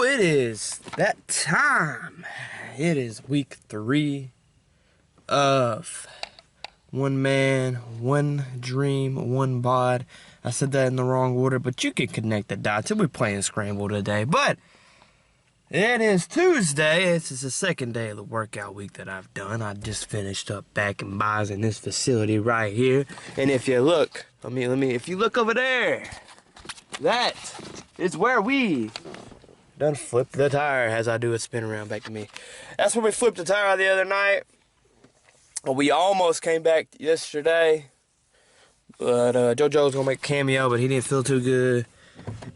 it is that time. It is week 3 of One Man, One Dream, One Bod. I said that in the wrong order, but you can connect the dots. We're playing Scramble today, but it is Tuesday. This is the second day of the workout week that I've done. I just finished up back in Boz in this facility right here. And if you look, if you look over there, that is where we done flip the tire as I do a spin around back to me. That's where we flipped the tire the other night. We almost came back yesterday, but JoJo was gonna make a cameo, but he didn't feel too good,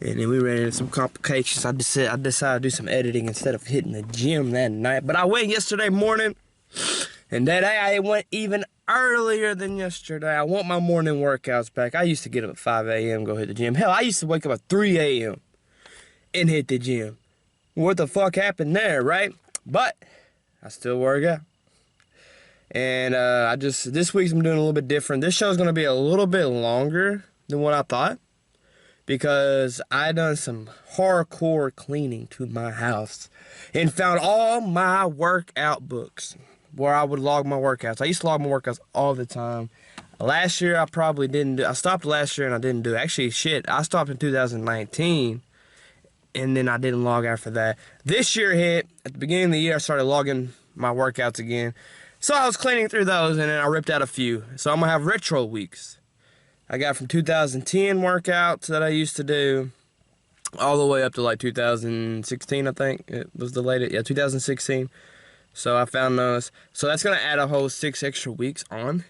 and then we ran into some complications. I decided to do some editing instead of hitting the gym that night. But I went yesterday morning, and that day I went even earlier than yesterday. I want my morning workouts back. I used to get up at 5 a.m. go hit the gym. Hell, I used to wake up at 3 a.m. and hit the gym. What the fuck happened there, right? But I still work out. And this week I'm doing a little bit different. This show's gonna be a little bit longer than what I thought, because I done some hardcore cleaning to my house and found all my workout books where I would log my workouts. I used to log my workouts all the time. Last year I probably didn't do. I stopped last year and I didn't do. Actually, shit, I stopped in 2019. And then I didn't log after that. This year hit, at the beginning of the year, I started logging my workouts again. So I was cleaning through those, and then I ripped out a few. So I'm going to have retro weeks. I got from 2010 workouts that I used to do, all the way up to like 2016, I think. It was the latest, yeah, 2016. So I found those. So that's going to add a whole 6 extra weeks on,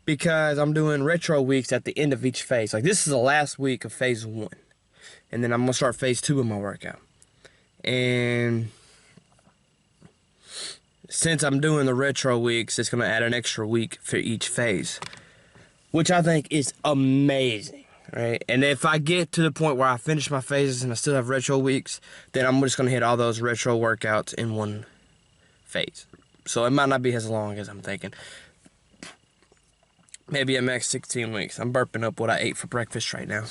because I'm doing retro weeks at the end of each phase. Like, this is the last week of phase 1. And then I'm going to start phase 2 of my workout. And since I'm doing the retro weeks, it's going to add an extra week for each phase, which I think is amazing, right? And if I get to the point where I finish my phases and I still have retro weeks, then I'm just going to hit all those retro workouts in one phase. So it might not be as long as I'm thinking. Maybe a max 16 weeks. I'm burping up what I ate for breakfast right now.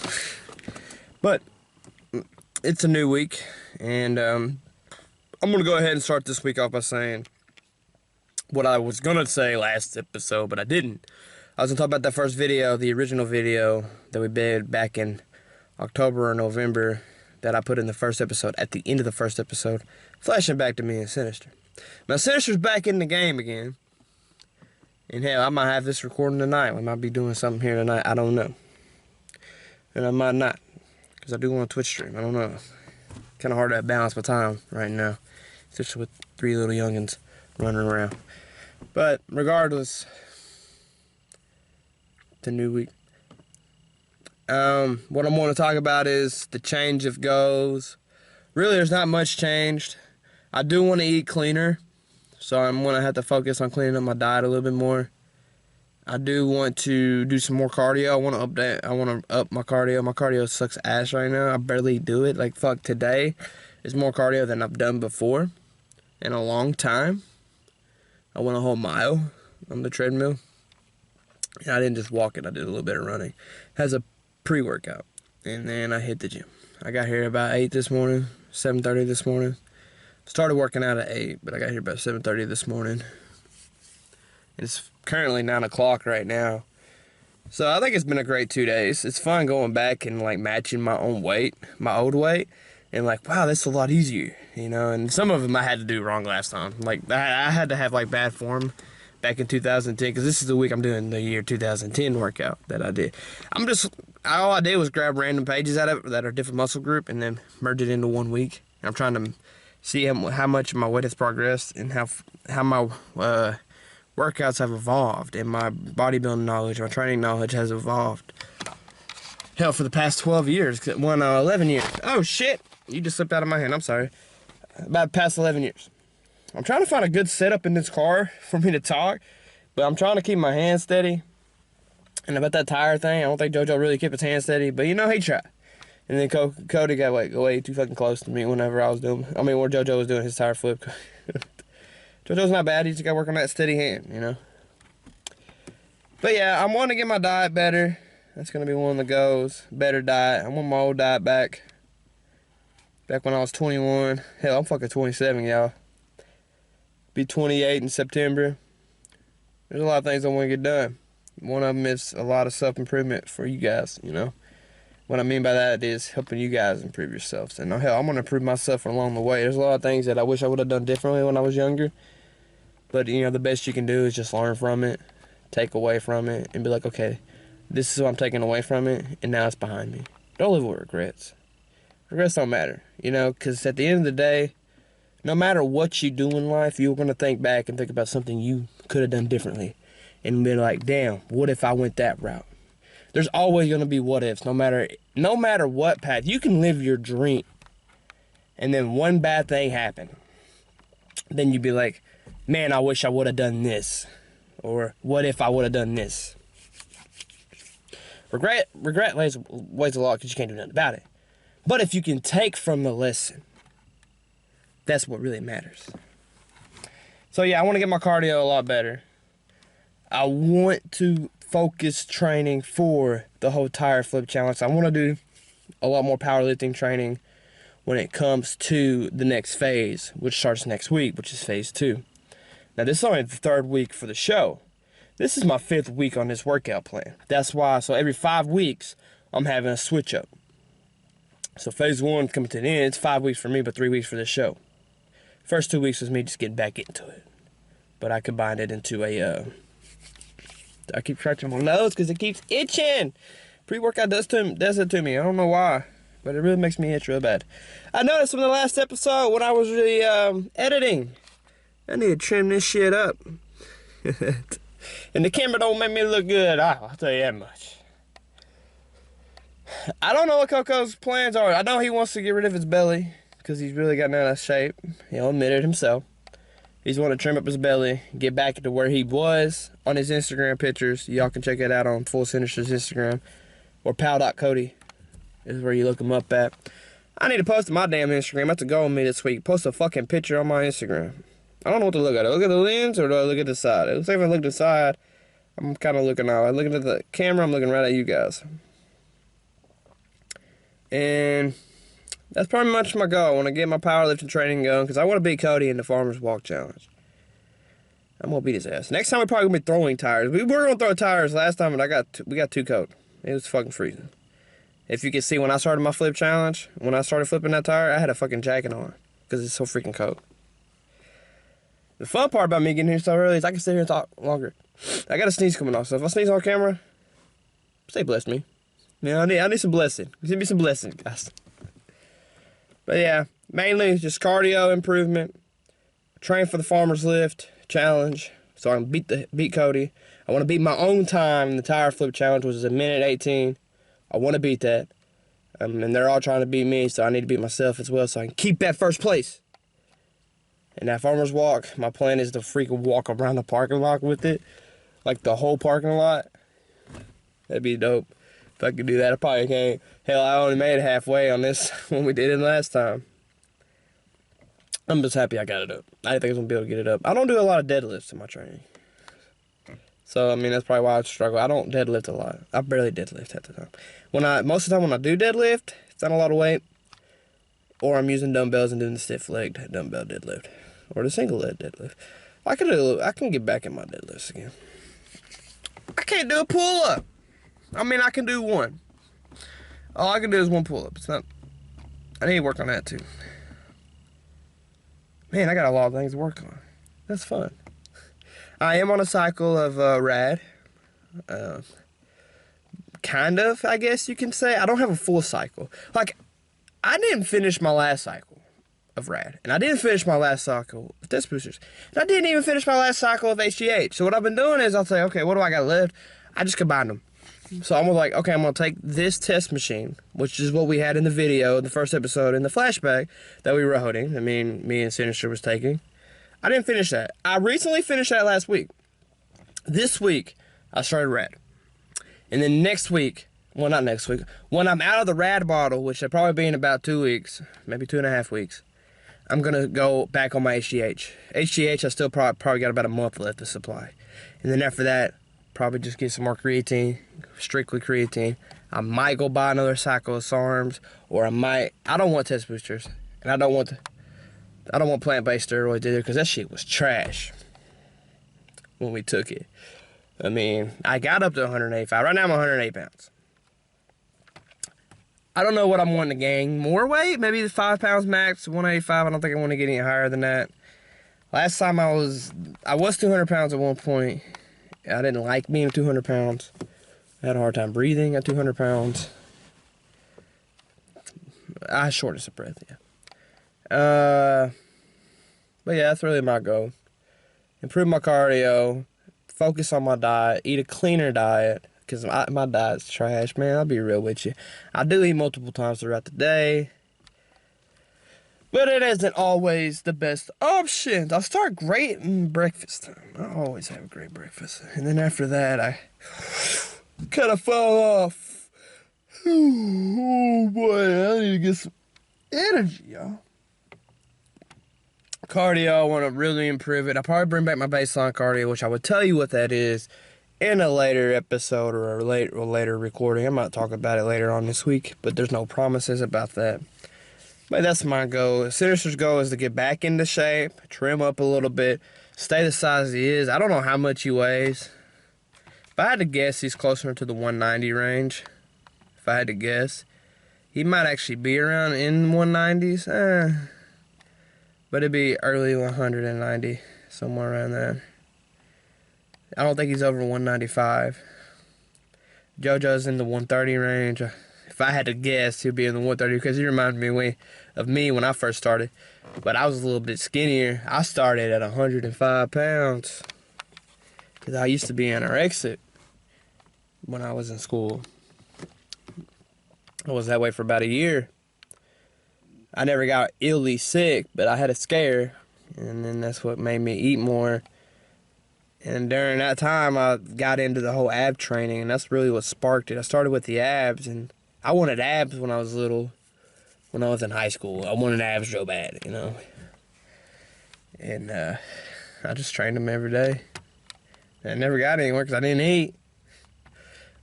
But it's a new week, and I'm going to go ahead and start this week off by saying what I was going to say last episode, but I didn't. I was going to talk about that first video, the original video that we did back in October or November that I put in the first episode, at the end of the first episode, flashing back to me and Sinister. Now, Sinister's back in the game again, and hell, I might have this recording tonight. We might be doing something here tonight. I don't know. And I might not, because I do want a Twitch stream. I don't know. Kind of hard to balance my time right now, especially with 3 little youngins running around. But regardless, it's a new week. What I'm going to talk about is the change of goals. Really, there's not much changed. I do want to eat cleaner, so I'm going to have to focus on cleaning up my diet a little bit more. I do want to do some more cardio. I want to up my cardio. My cardio sucks ass right now. I barely do it. Like, fuck, today is more cardio than I've done before in a long time. I went a whole mile on the treadmill. And I didn't just walk it. I did a little bit of running. It has a pre-workout. And then I hit the gym. I got here about 8 this morning, 7:30 this morning. Started working out at 8, but I got here about 7:30 this morning. It's currently 9 o'clock right now. So I think it's been a great 2 days. It's fun going back and like matching my own weight, my old weight. And like, wow, that's a lot easier, you know? And some of them I had to do wrong last time. Like, I had to have like bad form back in 2010, because this is the week I'm doing the year 2010 workout that I did. All I did was grab random pages out of it that are different muscle group and then merge it into 1 week. And I'm trying to see how much my weight has progressed and how my workouts have evolved, and my bodybuilding knowledge, my training knowledge has evolved. Hell, for the past 12 years, 11 years. Oh shit, you just slipped out of my hand, I'm sorry. About the past 11 years. I'm trying to find a good setup in this car for me to talk, but I'm trying to keep my hands steady. And about that tire thing, I don't think JoJo really kept his hands steady, but you know, he tried. And then Cody got way too fucking close to me whenever where JoJo was doing his tire flip. JoJo's not bad, he just got to work on that steady hand, you know. But yeah, I'm wanting to get my diet better. That's going to be one of the goals. Better diet. I want my old diet back. Back when I was 21. Hell, I'm fucking 27, y'all. Be 28 in September. There's a lot of things I want to get done. One of them is a lot of self-improvement for you guys, you know. What I mean by that is helping you guys improve yourselves. And hell, I'm going to improve myself along the way. There's a lot of things that I wish I would have done differently when I was younger. But, you know, the best you can do is just learn from it, take away from it, and be like, okay, this is what I'm taking away from it, and now it's behind me. Don't live with regrets. Regrets don't matter, you know, because at the end of the day, no matter what you do in life, you're going to think back and think about something you could have done differently. And be like, damn, what if I went that route? There's always going to be what ifs, no matter what path. You can live your dream, and then one bad thing happened. Then you'd be like, man, I wish I would have done this. Or what if I would have done this? Regret weighs a lot because you can't do nothing about it. But if you can take from the lesson, that's what really matters. So yeah, I want to get my cardio a lot better. I want to focus training for the whole tire flip challenge. I want to do a lot more powerlifting training when it comes to the next phase, which starts next week, which is phase 2. Now, this is only the 3rd week for the show. This is my 5th week on this workout plan. That's why, so every 5 weeks, I'm having a switch up. So phase 1 coming to the end, it's 5 weeks for me, but 3 weeks for the show. First 2 weeks was me just getting back into it. But I combined it into I keep scratching my nose because it keeps itching. Pre-workout does it to me. I don't know why, but it really makes me itch real bad. I noticed from the last episode when I was really editing, I need to trim this shit up. And the camera don't make me look good. I'll tell you that much. I don't know what Coco's plans are. I know he wants to get rid of his belly because he's really gotten out of shape. He'll admit it himself. He's wanting to trim up his belly, get back to where he was on his Instagram pictures. Y'all can check it out on Full Sinister's Instagram. Or pal.cody is where you look him up at. I need to post my damn Instagram. That's a goal with me this week. Post a fucking picture on my Instagram. I don't know what to look at. Do I look at the lens or do I look at the side? It looks like if I look at the side, I'm kind of looking out. I'm looking at the camera, I'm looking right at you guys. And that's pretty much my goal. I want to get my powerlifting training going because I want to beat Cody in the Farmer's Walk Challenge. I'm going to beat his ass. Next time we're probably going to be throwing tires. We were going to throw tires last time, and we got too cold. It was fucking freezing. If you can see, when I started my flip challenge, when I started flipping that tire, I had a fucking jacket on because it's so freaking cold. The fun part about me getting here so early is I can sit here and talk longer. I got a sneeze coming off, so if I sneeze on camera, say bless me. Yeah, I need some blessing. Give me some blessing, guys. But yeah, mainly just cardio improvement. Train for the Farmer's Lift Challenge so I can beat Cody. I want to beat my own time in the tire flip challenge, which is 1:18. I want to beat that. And they're all trying to beat me, so I need to beat myself as well so I can keep that first place. And that Farmer's Walk, my plan is to freaking walk around the parking lot with it. Like the whole parking lot. That'd be dope. If I could do that, I probably can't. Hell, I only made it halfway on this when we did it last time. I'm just happy I got it up. I didn't think I was going to be able to get it up. I don't do a lot of deadlifts in my training. So, I mean, that's probably why I struggle. I don't deadlift a lot. I barely deadlift at the time. Most of the time when I do deadlift, it's not a lot of weight. Or I'm using dumbbells and doing the stiff-legged dumbbell deadlift. Or the single-leg deadlift. I can get back in my deadlifts again. I can't do a pull-up. I mean, I can do one. All I can do is one pull-up. I need to work on that, too. Man, I got a lot of things to work on. That's fun. I am on a cycle of rad. Kind of, I guess you can say. I don't have a full cycle. Like, I didn't finish my last cycle of rad. And I didn't finish my last cycle of test boosters. And I didn't even finish my last cycle of HGH. So what I've been doing is I'll say, okay, what do I got left? I just combine them. So I'm like, okay, I'm going to take this test machine, which is what we had in the video, the first episode, in the flashback that we were holding. I mean, me and Sinister was taking. I didn't finish that. I recently finished that last week. This week, I started rad. And then next week, well, not next week, when I'm out of the rad bottle, which will probably be in about 2 weeks, maybe 2.5 weeks, I'm going to go back on my HGH. HGH, I still probably got about a month left to supply. And then after that, probably just get some more creatine, strictly creatine. I might go buy another Cyclist Arms, or I don't want test boosters, and I don't want plant-based steroids either, because that shit was trash when we took it. I mean, I got up to 185. Right now I'm 108 pounds. I don't know what I'm wanting to gain. More weight? Maybe 5 pounds max, 185. I don't think I want to get any higher than that. Last time I was 200 pounds at one point. I didn't like being 200 pounds. I had a hard time breathing at 200 pounds. I had shortness of breath, yeah. But yeah, that's really my goal. Improve my cardio, focus on my diet, eat a cleaner diet, because my diet's trash, man. I'll be real with you. I do eat multiple times throughout the day, but it isn't always the best option. I'll start great in breakfast time. I always have a great breakfast. And then after that, I kind of fall off. Oh boy, I need to get some energy, y'all. Cardio, I want to really improve it. I'll probably bring back my baseline cardio, which I would tell you what that is in a later episode or a later recording. I might talk about it later on this week, but there's no promises about that. But that's my goal. Sinister's goal is to get back into shape, trim up a little bit, stay the size he is. I don't know how much he weighs. If I had to guess, he's closer to the 190 range. If I had to guess. He might actually be around in 190s. But it'd be early 190, somewhere around there. I don't think he's over 195. JoJo's in the 130 range. If I had to guess, he'd be in the 130 because he reminds me of me when I first started. But I was a little bit skinnier. I started at 105 pounds because I used to be anorexic when I was in school. I was that way for about a year. I never got illy sick, but I had a scare, and then that's what made me eat more. And during that time, I got into the whole ab training, and that's really what sparked it. I started with the abs, and I wanted abs when I was little. When I was in high school, I wanted abs real bad, you know. And I just trained them every day. And I never got anywhere because I didn't eat.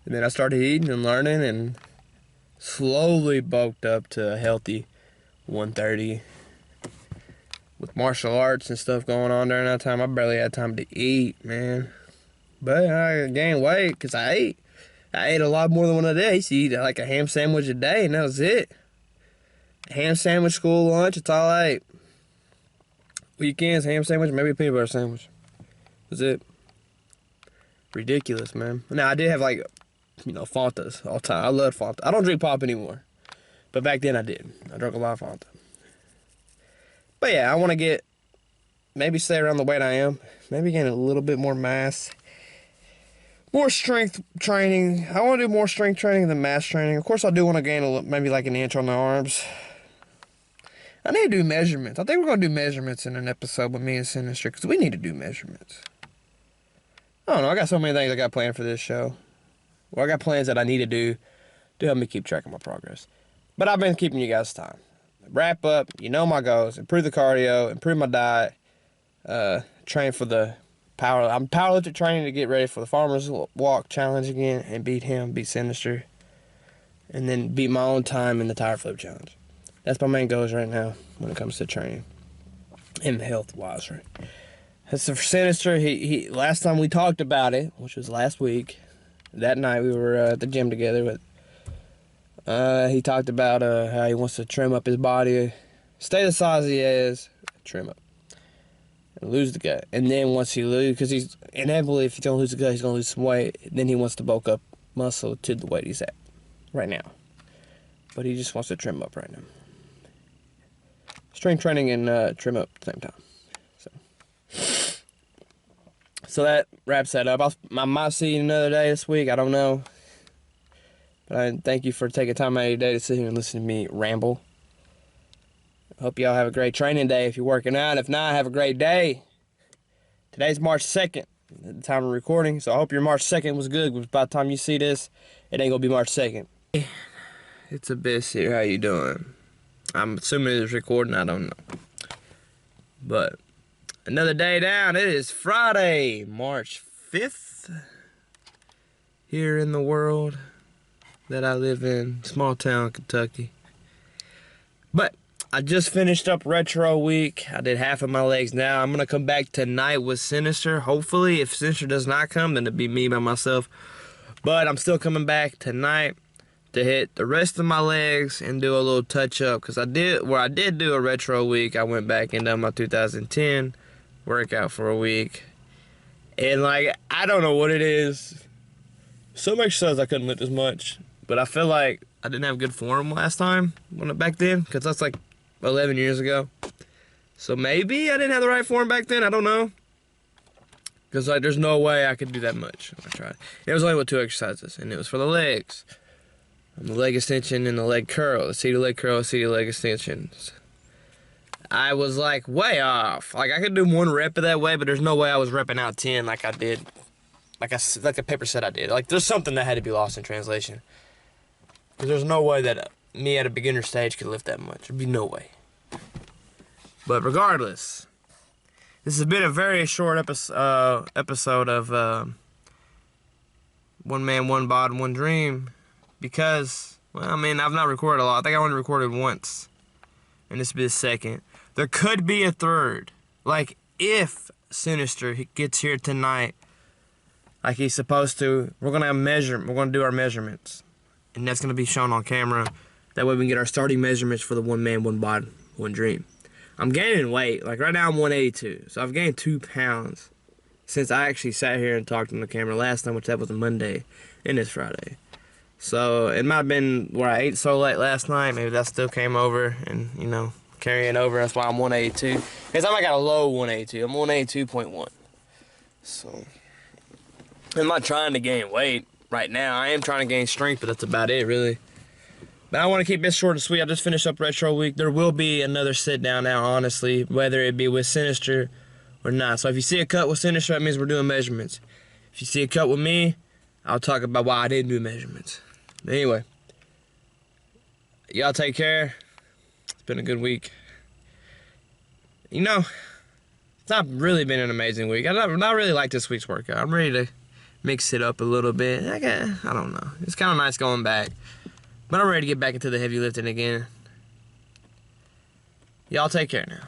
And then I started eating and learning, and slowly bulked up to a healthy 130. With martial arts and stuff going on during that time, I barely had time to eat, man. But I gained weight because I ate. I ate a lot more than what I did. I used to eat like a ham sandwich a day, and that was it. A ham sandwich, school lunch, that's all I ate. Weekends, ham sandwich, maybe a peanut butter sandwich. That's it. Ridiculous, man. Now, I did have Fantas all the time. I love Fanta. I don't drink pop anymore. But back then I did. I drank a lot of Fanta. But yeah, I want to maybe stay around the weight I am. Maybe gain a little bit more mass. More strength training. I want to do more strength training than mass training. Of course, I do want to gain maybe like an inch on the arms. I need to do measurements. I think we're going to do measurements in an episode with me and Sinister, because we need to do measurements. I don't know. I got so many things I got planned for this show. Well, I got plans that I need to do to help me keep track of my progress. But I've been keeping you guys time. Wrap up, you know my goals. Improve the cardio, improve my diet, train for the I'm powerlifting training to get ready for the Farmer's Walk Challenge again and beat Sinister. And then beat my own time in the Tire Flip Challenge. That's my main goals right now when it comes to training. And health-wise, right? That's for Sinister. He last time we talked about it, which was last week, that night we were at the gym together with he talked about how he wants to trim up his body, stay the size he is, trim up, and lose the gut. And then once he loses, because he's inevitably, if he's going to lose the gut, he's going to lose some weight. Then he wants to bulk up muscle to the weight he's at right now. But he just wants to trim up right now. Strength training and trim up at the same time. So that wraps that up. I might see you another day this week. I don't know. But I thank you for taking time out of your day to sit here and listen to me ramble. I hope y'all have a great training day if you're working out. If not, have a great day. Today's March 2nd, at the time of recording, so I hope your March 2nd was good, because by the time you see this, it ain't going to be March 2nd. It's Abyss here. How you doing? I'm assuming it's recording. I don't know. But another day down. It is Friday, March 5th here in the world. that I live in, small town Kentucky. But I just finished up retro week. I did half of my legs now. I'm gonna come back tonight with Sinister. Hopefully, if Sinister does not come, then it'll be me by myself. But I'm still coming back tonight to hit the rest of my legs and do a little touch up, because I did do a retro week. I went back and done my 2010 workout for a week, and like, I don't know what it is. Some exercise I couldn't lift as much, but I feel like I didn't have good form last time back then, because that's like 11 years ago. So maybe I didn't have the right form back then. I don't know. Because like, there's no way I could do that much. I tried. It was only with 2 exercises, and it was for the legs. The leg extension and the leg curl. The seated leg curl, seated leg extensions. I was like way off. Like, I could do 1 rep of that way, but there's no way I was repping out 10 like I did. Like the paper said I did. Like, there's something that had to be lost in translation. Because there's no way that me at a beginner stage could lift that much. There'd be no way. But regardless, this has been a very short episode of One Man, One Bod, One Dream. Because, well, I mean, I've not recorded a lot. I think I only recorded once. And this will be the second. There could be a third. Like, if Sinister gets here tonight, like he's supposed to, we're going to do our measurements. And that's going to be shown on camera. That way we can get our starting measurements for the One Man, One Bod, One Dream. I'm gaining weight. Like, right now I'm 182. So I've gained 2 pounds since I actually sat here and talked on the camera last time, which that was a Monday, and it's Friday. So it might have been where I ate so late last night. Maybe that still came over and, you know, carrying over. That's why I'm 182. Because I got a low 182. I'm 182.1. So I'm not trying to gain weight right now. I am trying to gain strength, but that's about it, really. But I want to keep this short and sweet. I just finished up retro week. There will be another sit down now, honestly, whether it be with Sinister or not. So if you see a cut with Sinister, that means we're doing measurements. If you see a cut with me, I'll talk about why I didn't do measurements. Anyway, y'all take care. It's been a good week. You know, it's not really been an amazing week. I not really like this week's workout. I'm ready to mix it up a little bit. I don't know. It's kind of nice going back. But I'm ready to get back into the heavy lifting again. Y'all take care now.